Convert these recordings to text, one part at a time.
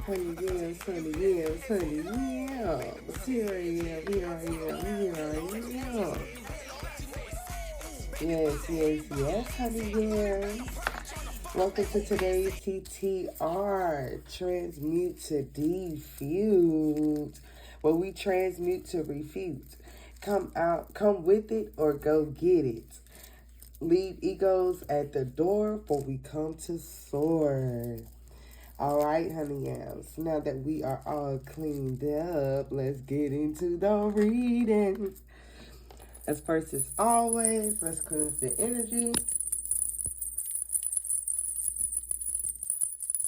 Honey yams, honey yams, honey yams. Here I am, here I am, here I am. Yes, yes, yes, honey yams. Welcome to today's T.T.R. Transmute to defute, where we transmute to refute. Come out, come with it, or go get it. Leave egos at the door, for we come to soar. All right, honey yams. Now that we are all cleaned up, let's get into the reading. As first as always, let's cleanse the energy.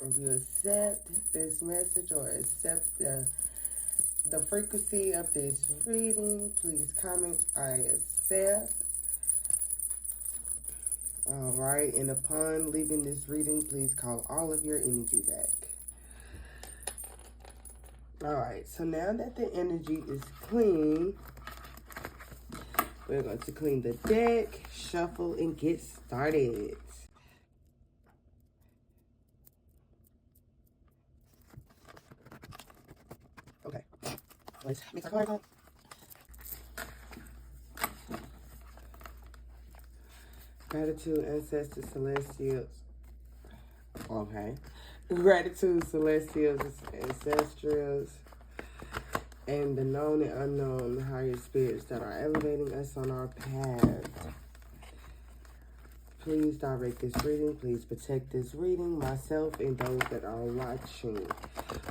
If you accept this message or accept the frequency of this reading, please comment, I accept. All right, and upon leaving this reading, please call all of your energy back. All right, so now that the energy is clean, we're going to clean the deck, shuffle, and get started. Okay, let's mix our cards up. Gratitude, ancestors, celestials. Okay. Gratitude, celestials, ancestrals, and the known and unknown higher spirits that are elevating us on our path. Please direct this reading. Please protect this reading, myself, and those that are watching.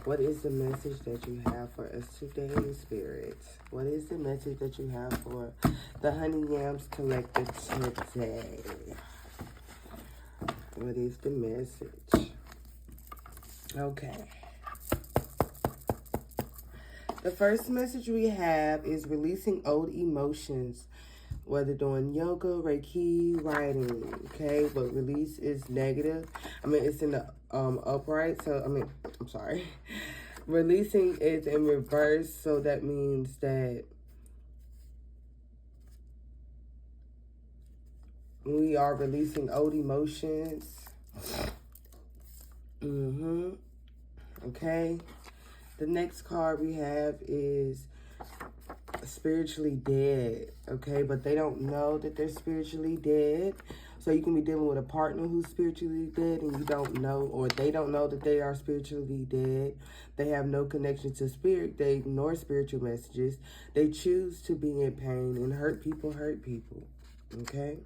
What is the message that you have for us today, Spirit? What is the message that you have for the Honey Yams Collective today? What is the message? Okay. The first message we have is releasing old emotions, whether doing yoga, Reiki, writing, okay? But release is negative. I mean, it's in the upright, so, I'm sorry. Releasing is in reverse, so that means that we are releasing old emotions. Okay. The next card we have is spiritually dead, okay? But they don't know that they're spiritually dead. So you can be dealing with a partner who's spiritually dead and you don't know, or they don't know that they are spiritually dead. They have no connection to spirit. They ignore spiritual messages. They choose to be in pain, and hurt people, okay?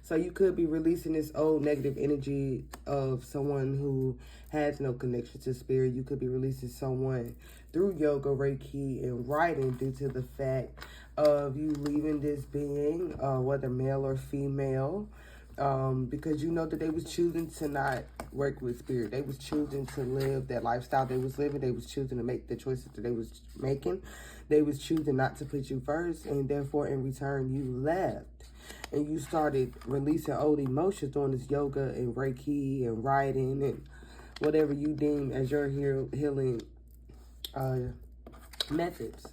So you could be releasing this old negative energy of someone who has no connection to spirit. You could be releasing someone through yoga, Reiki, and writing due to the fact of you leaving this being, whether male or female, because you know that they was choosing to not work with spirit. They was choosing to live that lifestyle they was living. They was choosing to make the choices that they was making. They was choosing not to put you first, and therefore in return you left. And you started releasing old emotions doing this yoga and Reiki and writing and whatever you deem as your healing methods.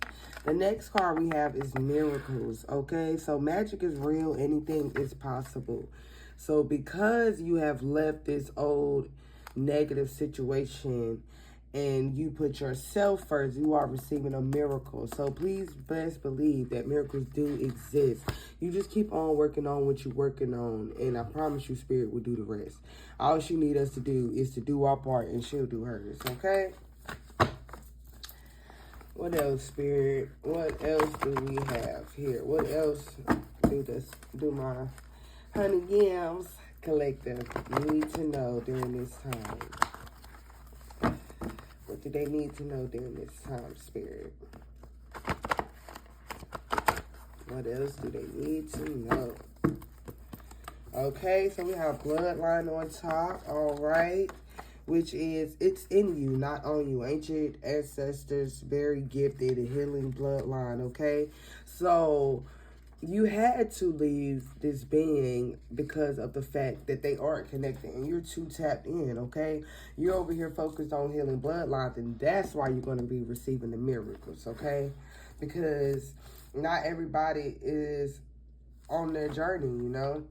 The next card we have is miracles, okay? So magic is real. Anything is possible. So because you have left this old negative situation and you put yourself first, you are receiving a miracle. So please best believe that miracles do exist. You just keep on working on what you're working on, and I promise you Spirit will do the rest. All she need us to do is to do our part, and she'll do hers, okay? What else, Spirit? What else do we have here? What else do my Honey Yams Collective need to know during this time? What do they need to know during this time, Spirit? What else do they need to know? Okay, so we have bloodline on top, all right, which is, it's in you, not on you. Ancient ancestors, very gifted, a healing bloodline, okay? So you had to leave this being because of the fact that they aren't connected and you're too tapped in, okay? You're over here focused on healing bloodlines, and that's why you're going to be receiving the miracles, okay? Because not everybody is on their journey, you know?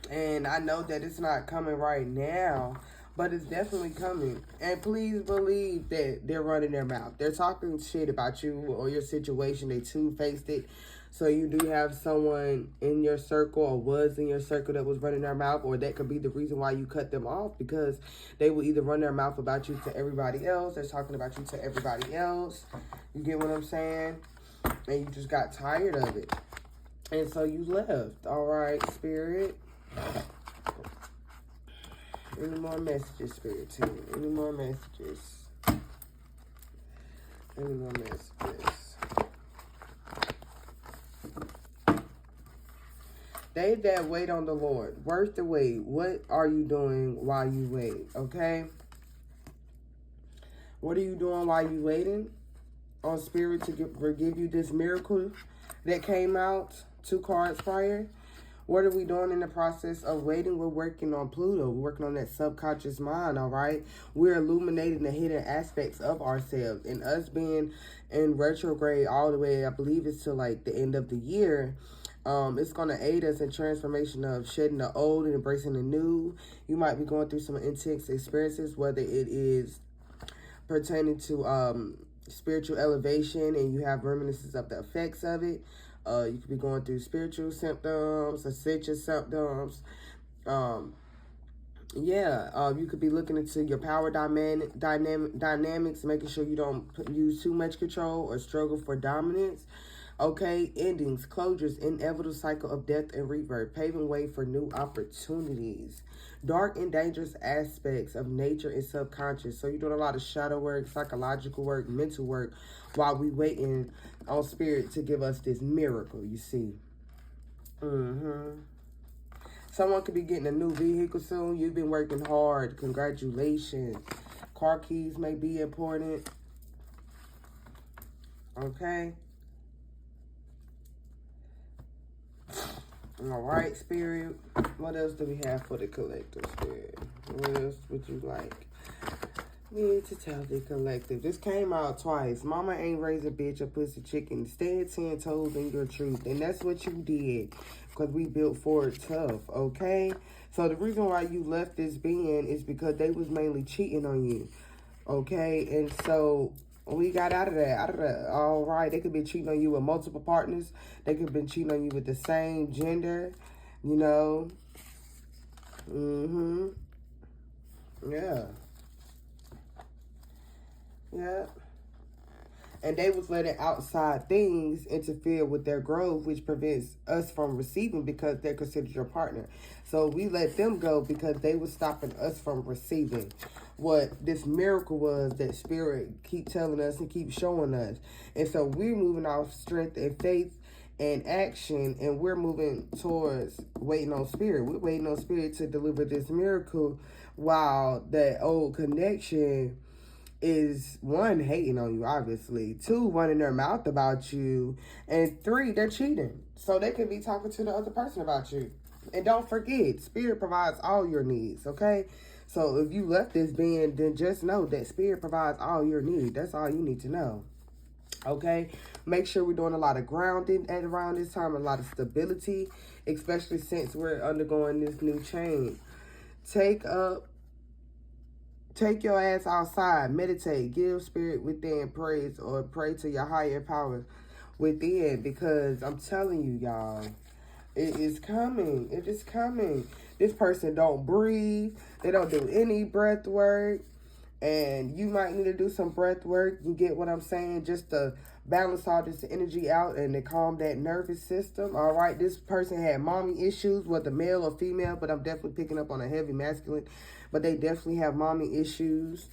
And I know that it's not coming right now, But it's definitely coming. And please believe that they're running their mouth. They're talking shit about you or your situation. They two-faced it. So you do have someone in your circle or was in your circle that was running their mouth, or that could be the reason why you cut them off, because they will either run their mouth about you to everybody else. They're talking about you to everybody else. You get what I'm saying? And you just got tired of it. And so you left. All right, Spirit. Any more messages, Spirit team? Any more messages? Any more messages? They that wait on the Lord, worth the wait. What are you doing while you wait? Okay? What are you doing while you waiting on Spirit to give you this miracle that came out 2 cards prior? What are we doing in the process of waiting? We're working on Pluto. We're working on that subconscious mind, all right? We're illuminating the hidden aspects of ourselves. And us being in retrograde all the way, I believe it's till like the end of the year, it's going to aid us in transformation of shedding the old and embracing the new. You might be going through some intense experiences, whether it is pertaining to spiritual elevation and you have reminiscences of the effects of it. You could be going through spiritual symptoms, ascension symptoms. You could be looking into your power dynamics, making sure you don't use too much control or struggle for dominance. Okay, endings, closures, inevitable cycle of death and rebirth, paving way for new opportunities. Dark and dangerous aspects of nature and subconscious. So you're doing a lot of shadow work, psychological work, mental work, while we waiting on Spirit to give us this miracle, you see. Someone could be getting a new vehicle soon. You've been working hard. Congratulations. Car keys may be important. Okay. All right, Spirit. What else do we have for the collective, Spirit? What else would you like me to tell the collective? This came out twice. Mama ain't raised a bitch or pussy chicken. Stand 10 toes in your truth. And that's what you did, because we built forward tough, okay? So the reason why you left this being is because they was mainly cheating on you, okay? And so we got out of that. All right, they could be cheating on you with multiple partners. They could have been cheating on you with the same gender, you know. Yeah. And they was letting outside things interfere with their growth, which prevents us from receiving because they're considered your partner. So we let them go because they were stopping us from receiving what this miracle was that Spirit keep telling us and keep showing us. And so we're moving off strength and faith and action, and we're moving towards waiting on Spirit. We're waiting on Spirit to deliver this miracle, while that old connection is, 1, hating on you, obviously. 2, running their mouth about you. And 3, they're cheating. So they can be talking to the other person about you. And don't forget, Spirit provides all your needs, okay? So if you left this being, then just know that Spirit provides all your needs. That's all you need to know, okay? Make sure we're doing a lot of grounding at around this time, a lot of stability, especially since we're undergoing this new change. Take your ass outside, meditate, give Spirit within praise, or pray to your higher power within, because I'm telling you, y'all, it is coming. It is coming. This person don't breathe. They don't do any breath work. And you might need to do some breath work. You get what I'm saying? Just to balance all this energy out and to calm that nervous system. All right. This person had mommy issues, whether male or female, but I'm definitely picking up on a heavy masculine. But they definitely have mommy issues.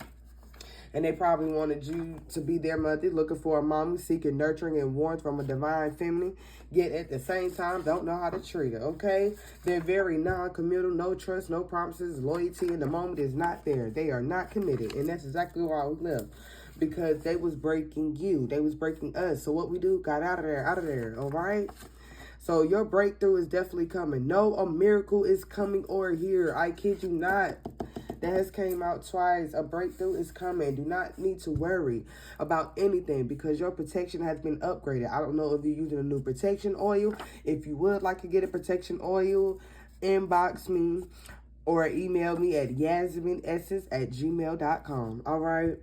And they probably wanted you to be their mother, looking for a mommy, seeking nurturing and warmth from a divine feminine, yet at the same time don't know how to treat her, okay? They're very non-committal, no trust, no promises, loyalty in the moment is not there. They are not committed, and that's exactly why we left, because they was breaking you. They was breaking us. So what we do, got out of there, all right? So your breakthrough is definitely coming. No, a miracle is coming or here. I kid you not. That has came out twice. A breakthrough is coming. Do not need to worry about anything because your protection has been upgraded. I don't know if you're using a new protection oil. If you would like to get a protection oil, inbox me. or email me at yasminessence@gmail.com. All right.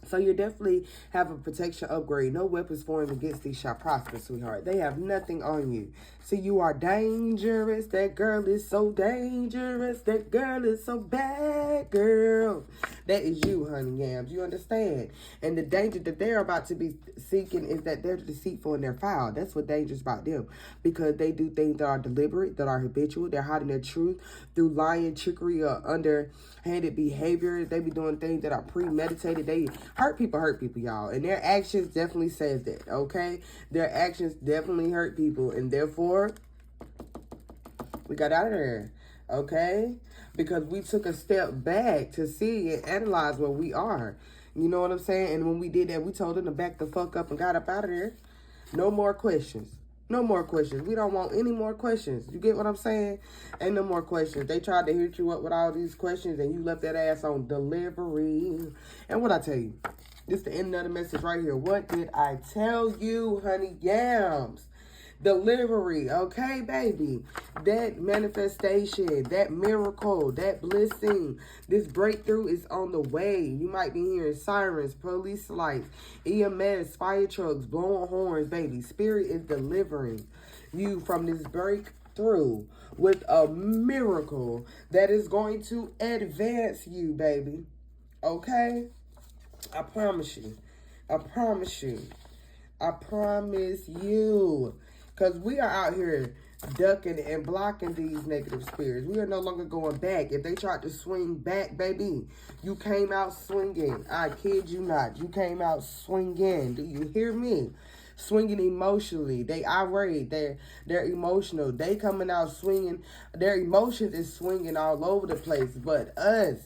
So you definitely have a protection upgrade. No weapons formed against these shall prosper, sweetheart. They have nothing on you. See, you are dangerous. That girl is so dangerous. That girl is so bad, girl. That is you, honey yams. You understand? And the danger that they're about to be seeking is that they're deceitful and they're foul. That's what dangerous about them. Because they do things that are deliberate, that are habitual. They're hiding their truth through lying, trickery, or underhanded behavior. They be doing things that are premeditated. They hurt people, y'all. And their actions definitely says that, okay? Their actions definitely hurt people. And therefore, we got out of there, okay? Because we took a step back to see and analyze where we are. You know what I'm saying? And when we did that, we told them to back the fuck up and got up out of there. No more questions. No more questions. We don't want any more questions. You get what I'm saying? Ain't no more questions. They tried to hit you up with all these questions and you left that ass on delivery. And what I tell you? This is the end of the message right here. What did I tell you, honey yams? Delivery, okay, baby? That manifestation, that miracle, that blessing, this breakthrough is on the way. You might be hearing sirens, police lights, EMS, fire trucks, blowing horns, baby. Spirit is delivering you from this breakthrough with a miracle that is going to advance you, baby. Okay? I promise you. I promise you. I promise you. Because we are out here ducking and blocking these negative spirits. We are no longer going back. If they tried to swing back, baby, you came out swinging. I kid you not. You came out swinging. Do you hear me? Swinging emotionally. They irate. They're emotional. They coming out swinging. Their emotions is swinging all over the place. But us,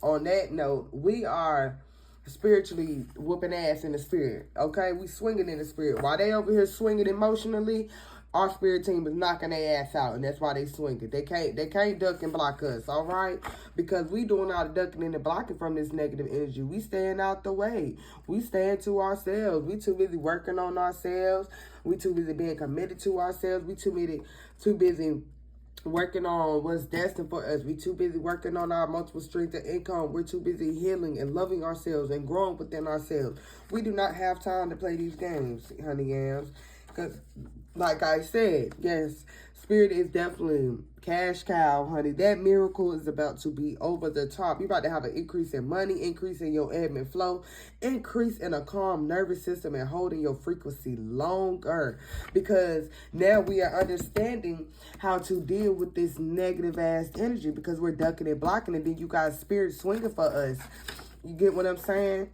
on that note, we are spiritually whooping ass in the spirit, okay? We swinging in the spirit. While they over here swinging emotionally, our spirit team is knocking their ass out, and that's why they swinging. They can't duck and block us, all right? Because we doing all the ducking and the blocking from this negative energy. We staying out the way. We staying to ourselves. We too busy working on ourselves. We too busy being committed to ourselves. We too busy working on what's destined for us. We too busy working on our multiple streams of income. We're too busy healing and loving ourselves and growing within ourselves. We do not have time to play these games, honey yams. Because, like I said, yes, spirit is definitely cash cow, honey. That miracle is about to be over the top. You're about to have an increase in money, increase in your ebb and flow, increase in a calm nervous system and holding your frequency longer. Because now we are understanding how to deal with this negative ass energy because we're ducking and blocking it. Then you got spirit swinging for us. You get what I'm saying?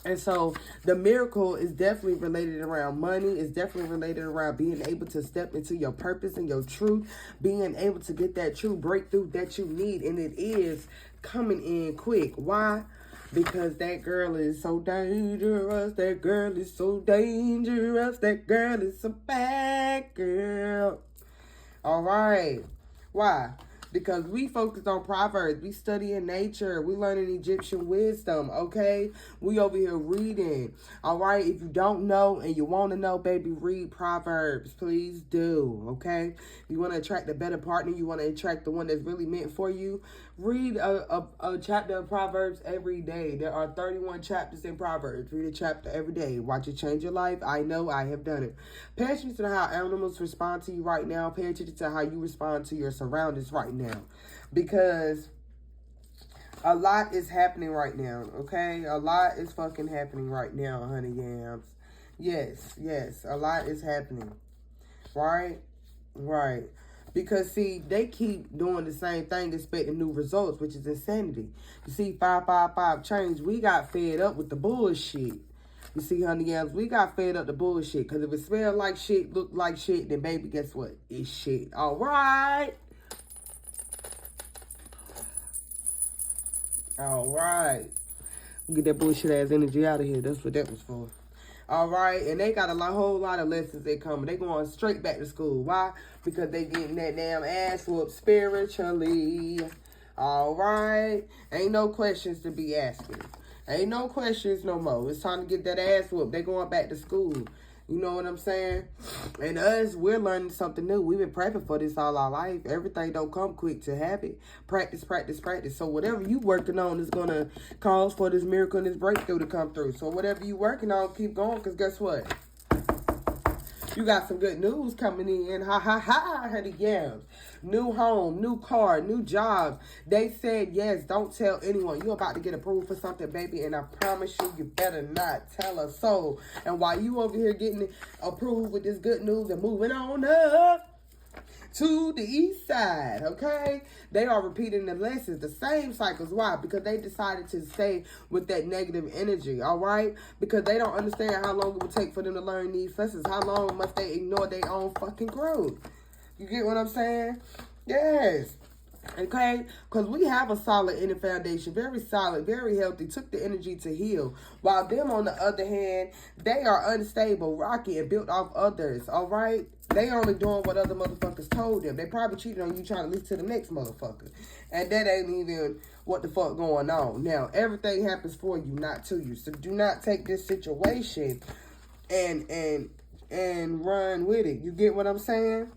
And so the miracle is definitely related around money. It's definitely related around being able to step into your purpose and your truth, being able to get that true breakthrough that you need. And it is coming in quick. Why? Because that girl is so dangerous. That girl is so dangerous. That girl is a bad girl. All right. Why? Because we focus on Proverbs. We studying nature. We learning Egyptian wisdom, okay? We over here reading, all right? If you don't know and you want to know, baby, read Proverbs. Please do, okay? If you want to attract a better partner, you want to attract the one that's really meant for you, read a chapter of Proverbs every day. There are 31 chapters in Proverbs. Read a chapter every day. Watch it change your life. I know I have done it. Pay attention to how animals respond to you right now. Pay attention to how you respond to your surroundings right now. Because a lot is happening right now, okay? A lot is fucking happening right now, honey yams. Yes, a lot is happening. Right? Right. Because, see, they keep doing the same thing, expecting new results, which is insanity. You see, 555 change, we got fed up with the bullshit. You see, honey yams, we got fed up the bullshit. Because if it smelled like shit, looked like shit, then, baby, guess what? It's shit. All right? All right. Get that bullshit ass energy out of here. That's what that was for. All right. And they got a whole lot of lessons they coming. They going straight back to school. Why? Because they getting that damn ass whooped spiritually. All right. Ain't no questions to be asking. Ain't no questions no more. It's time to get that ass whooped. They going back to school. You know what I'm saying? And us, we're learning something new. We've been prepping for this all our life. Everything don't come quick to habit. Practice, practice, practice. So whatever you working on is going to cause for this miracle and this breakthrough to come through. So whatever you working on, keep going, because guess what? You got some good news coming in. Ha, ha, ha, honey yams. New home, new car, new job. They said yes. Don't tell anyone. You're about to get approved for something, baby. And I promise you, you better not tell a soul. And while you over here getting approved with this good news and moving on up to the east side, okay? They are repeating the lessons, the same cycles. Why? Because they decided to stay with that negative energy, all right? Because they don't understand how long it would take for them to learn these lessons. How long must they ignore their own fucking growth? You get what I'm saying? Yes. Okay, because we have a solid inner foundation, very solid, very healthy, took the energy to heal. While them, on the other hand, they are unstable, rocky, and built off others, all right? They only doing what other motherfuckers told them. They probably cheated on you trying to lead to the next motherfucker. And that ain't even what the fuck going on. Now, everything happens for you, not to you. So do not take this situation and run with it. You get what I'm saying?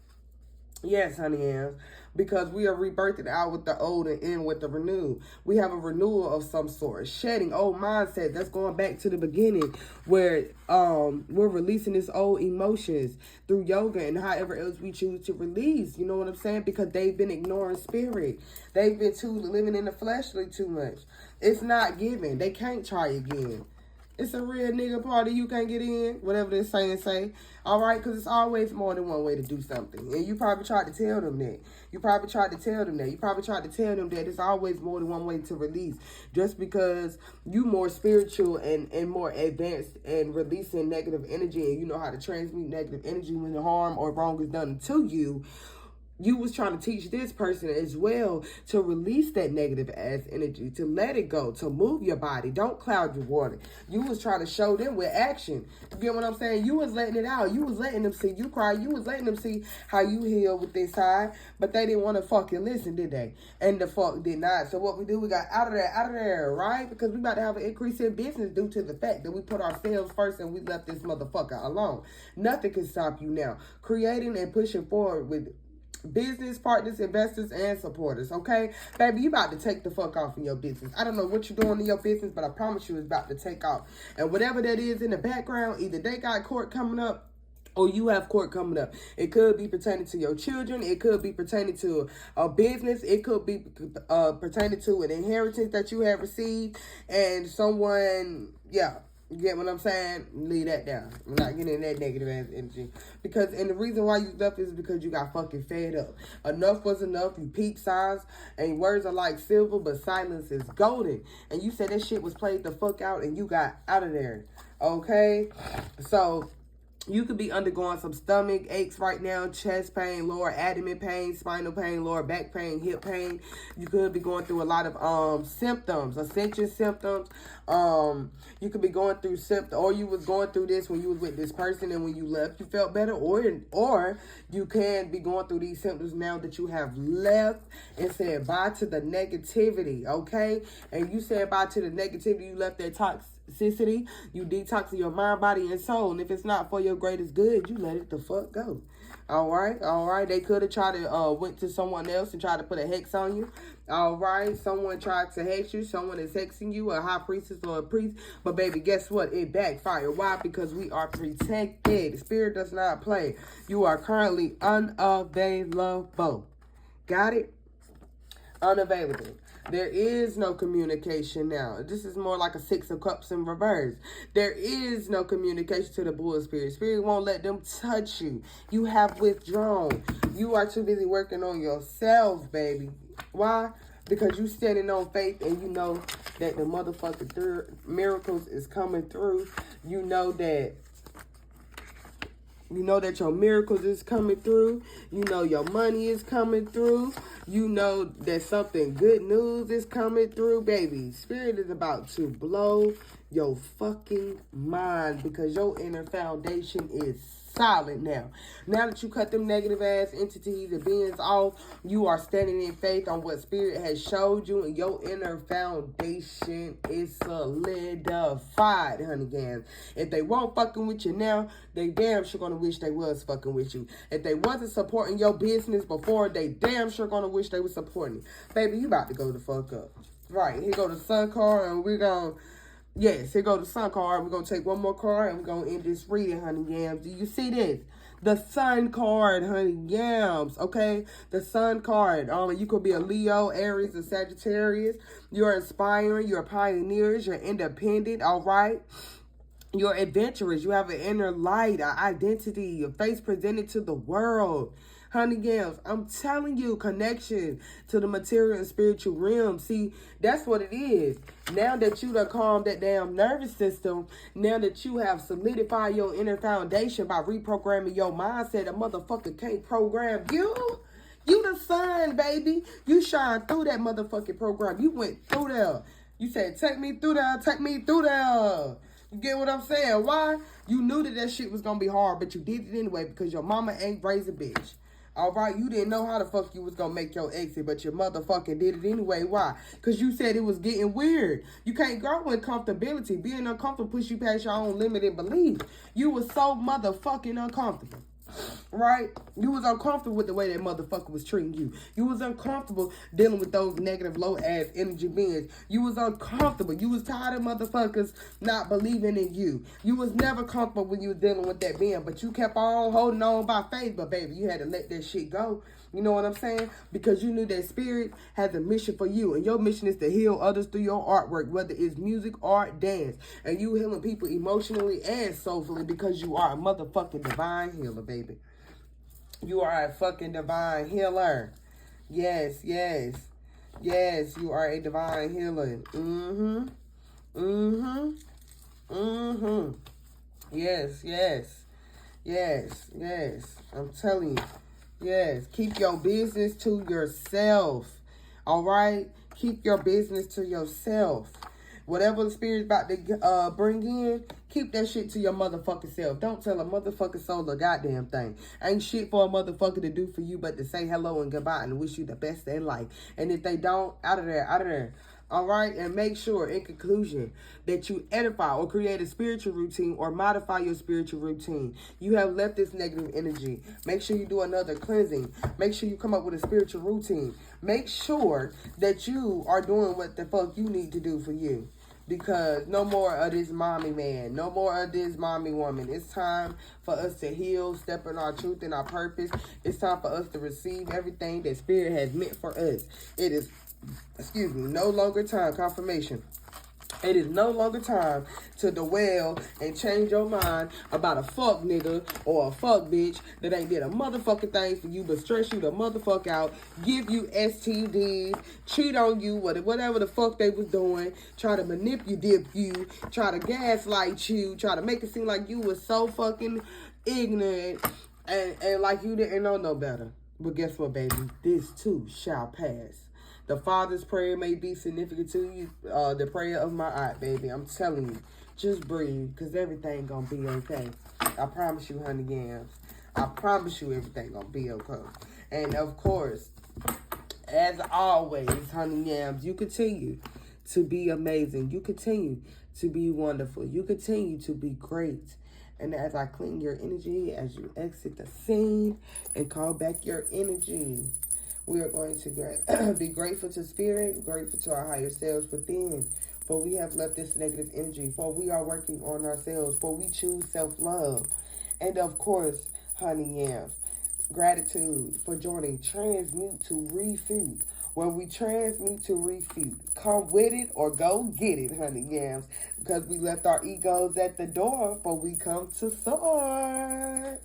Yes, honey ams, because we are rebirthing out with the old and in with the renewed. We have a renewal of some sort, shedding old mindset. That's going back to the beginning, where we're releasing this old emotions through yoga and however else we choose to release. You know what I'm saying? Because they've been ignoring spirit. They've been living in the fleshly too much. It's not giving. They can't try again. It's a real nigga party, you can't get in, whatever this saying say. All right, because it's always more than one way to do something. And you probably tried to tell them that. You probably tried to tell them that it's always more than one way to release. Just because you more spiritual and more advanced and releasing negative energy, and you know how to transmute negative energy when the harm or wrong is done to you, you was trying to teach this person as well to release that negative ass energy, to let it go, to move your body. Don't cloud your water. You was trying to show them with action. You get what I'm saying? You was letting it out. You was letting them see you cry. You was letting them see how you heal with this side. But they didn't want to fucking listen, did they? And the fuck did not. So what we do, we got out of there, right? Because we about to have an increase in business due to the fact that we put ourselves first and we left this motherfucker alone. Nothing can stop you now. Creating and pushing forward with business partners, investors, and supporters, okay? Baby, you about to take the fuck off in your business. I don't know what you're doing in your business, but I promise you it's about to take off. And whatever that is in the background, either they got court coming up or you have court coming up. It could be pertaining to your children. It could be pertaining to a business. It could be pertaining to an inheritance that you have received. And someone, yeah. You get what I'm saying? Leave that down. I'm not getting that negative ass energy. And the reason why you left is because you got fucking fed up. Enough was enough. You peep signs. And words are like silver, but silence is golden. And you said that shit was played the fuck out and you got out of there. Okay? So you could be undergoing some stomach aches right now, chest pain, lower abdomen pain, spinal pain, lower back pain, hip pain. You could be going through a lot of symptoms, ascension symptoms. You could be going through symptoms, or you was going through this when you was with this person and when you left, you felt better, or you can be going through these symptoms now that you have left and said bye to the negativity, okay? And you said bye to the negativity, you left that toxicity, you detox your mind, body, and soul. And if it's not for your greatest good, you let it the fuck go. All right. They could have tried to went to someone else and tried to put a hex on you. All right. Someone tried to hex you. Someone is hexing you, a high priestess or a priest. But baby, guess what? It backfired. Why? Because we are protected. Spirit does not play. You are currently unavailable. Got it? Unavailable. There is no communication now. This is more like a 6 of cups in reverse. There is no communication to the bull spirit. Spirit won't let them touch you. You have withdrawn. You are too busy working on yourself, baby. Why? Because you standing on faith and you know that the motherfucking miracles is coming through. You know that your miracles is coming through. You know your money is coming through. You know that something good news is coming through, baby. Spirit is about to blow your fucking mind because your inner foundation is solid now. Now that you cut them negative ass entities and beings off, you are standing in faith on what Spirit has showed you, and your inner foundation is solidified, honey gams. If they won't fucking with you now, they damn sure gonna wish they was fucking with you. If they wasn't supporting your business before, they damn sure gonna wish they was supporting you. Baby, you about to go the fuck up. Right, here go the sun card, and we're gonna, yes, here go the sun card. We're gonna take one more card, and we're gonna end this reading, honey yams. Do you see this? The sun card, honey yams, okay? The sun card. You could be a Leo, Aries, or Sagittarius. You're inspiring, you're pioneers, you're independent, all right? You're adventurous. You have an inner light, an identity, your face presented to the world. Honey gams, I'm telling you, connection to the material and spiritual realm. See, that's what it is. Now that you done calmed that damn nervous system, now that you have solidified your inner foundation by reprogramming your mindset, a motherfucker can't program you. You the sun, baby. You shine through that motherfucking program. You went through there. You said, take me through there, take me through there. You get what I'm saying? Why? You knew that shit was going to be hard, but you did it anyway because your mama ain't raised a bitch. All right, you didn't know how the fuck you was going to make your exit, but your motherfucking did it anyway. Why? Because you said it was getting weird. You can't grow in comfortability. Being uncomfortable push you past your own limited belief. You was so motherfucking uncomfortable. Right? You was uncomfortable with the way that motherfucker was treating you. You was uncomfortable dealing with those negative low-ass energy beings. You was uncomfortable. You was tired of motherfuckers not believing in you. You was never comfortable when you was dealing with that being, but you kept on holding on by faith. But baby, you had to let that shit go. You know what I'm saying? Because you knew that Spirit has a mission for you. And your mission is to heal others through your artwork, whether it's music, art, dance. And you healing people emotionally and soulfully because you are a motherfucking divine healer, baby. You are a fucking divine healer. Yes, yes. Yes, you are a divine healer. Mm-hmm. Mm-hmm. Mm-hmm. Yes, yes. Yes, yes. I'm telling you. Yes, keep your business to yourself. All right? Keep your business to yourself. Whatever the Spirit's about to bring in, keep that shit to your motherfucking self. Don't tell a motherfucking soul a goddamn thing. Ain't shit for a motherfucker to do for you but to say hello and goodbye and wish you the best in life. And if they don't, out of there, out of there. All right, and make sure, in conclusion, that you edify or create a spiritual routine or modify your spiritual routine. You have left this negative energy. Make sure you do another cleansing. Make sure you come up with a spiritual routine. Make sure that you are doing what the fuck you need to do for you. Because no more of this mommy man. No more of this mommy woman. It's time for us to heal, step in our truth and our purpose. It's time for us to receive everything that Spirit has meant for us. It is, no longer time, confirmation. It is no longer time to dwell and change your mind about a fuck nigga or a fuck bitch that ain't did a motherfucking thing for you but stress you the motherfuck out, give you STDs, cheat on you, whatever the fuck they was doing, try to manipulate you, try to gaslight you, try to make it seem like you was so fucking ignorant and like you didn't know no better. But guess what, baby? This too shall pass. The Father's prayer may be significant to you. The prayer of my aunt, baby. I'm telling you. Just breathe, because everything going to be okay. I promise you, honey yams. I promise you everything going to be okay. And, of course, as always, honey yams, you continue to be amazing. You continue to be wonderful. You continue to be great. And as I clean your energy, as you exit the scene and call back your energy, we are going to be grateful to Spirit, grateful to our higher selves within, for we have left this negative energy, for we are working on ourselves, for we choose self-love. And of course, honey yams, gratitude for joining Transmute to Refute, where we transmute to refute. Come with it or go get it, honey yams, because we left our egos at the door, for we come to soar.